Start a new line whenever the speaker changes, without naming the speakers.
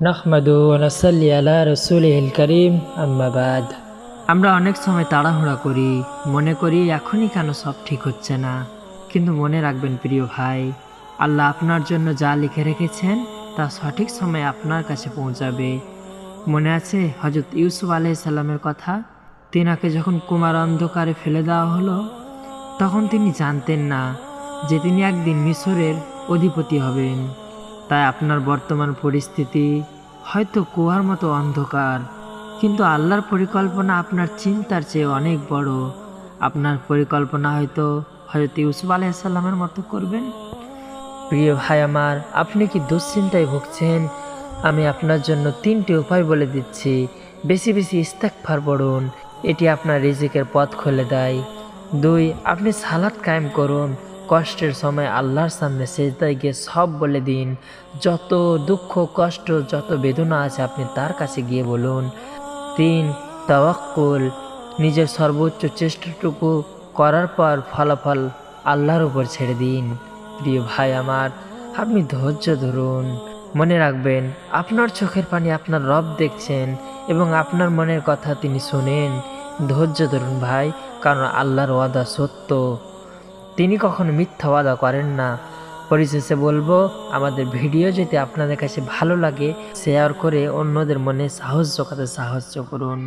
নাহমাদু ওয়া নাসাল্লি আলা রাসূলিহিল কারীম আম্মা বাদ। আমরা অনেক সময় তাড়াহুড়া করি, মনে করি এখনই কেন সব ঠিক হচ্ছে না। কিন্তু মনে রাখবেন প্রিয় ভাই, আল্লাহ আপনার জন্য যা লিখে রেখেছেন তা সঠিক সময়ে আপনার কাছে পৌঁছাবে। মনে আছে হযরত ইউসুফ আলাইহিস সালামের কথা? তিনাকে যখন কুমার অন্ধকারে ফেলে দেওয়া হলো, তখন তিনি জানতেন না যে তিনি একদিন মিশরের অধিপতি হবেন। তাই আপনার বর্তমান পরিস্থিতি হয়তো কুয়ার মতো অন্ধকার, কিন্তু আল্লাহর পরিকল্পনা আপনার চিন্তার চেয়ে অনেক বড়। আপনার পরিকল্পনা হয়তো হযরত ইউসুফ আলাইহিস সালামের মতো করবেন। প্রিয় ভাই আমার, আপনি কি দুশ্চিন্তায় ভুগছেন? আমি আপনার জন্য 3টি উপায় বলে দিচ্ছি। বেশি বেশি ইস্তেগফার পড়ুন, এটি আপনার রিজিকের পথ খুলে দেয়। 2, আপনি সালাত কায়েম করুন। কষ্টের সময় আল্লাহর সামনে সেজদায় গিয়ে সব বলে দিন। যত দুঃখ কষ্ট যত বেদনা আছে আপনি তার কাছে গিয়ে বলুন। 3, তাওয়াক্কুল, নিজের সর্বোচ্চ চেষ্টাটুকু করার পর ফলাফল আল্লাহর উপর ছেড়ে দিন। প্রিয় ভাই আমার, আপনি ধৈর্য ধরুন। মনে রাখবেন, আপনার চোখের পানি আপনার রব দেখছেন এবং আপনার মনের কথা তিনি শোনেন। ধৈর্য ধরুন ভাই, কারণ আল্লাহর ওয়াদা সত্য, তিনি কখনো মিথ্যা ওয়াদা করেন না। পরিশেষে বলবো, আমাদের ভিডিও যদি আপনাদের কাছে ভালো লাগে শেয়ার করে অন্যদের মনে সাহস জোগাতে সাহায্য করুন।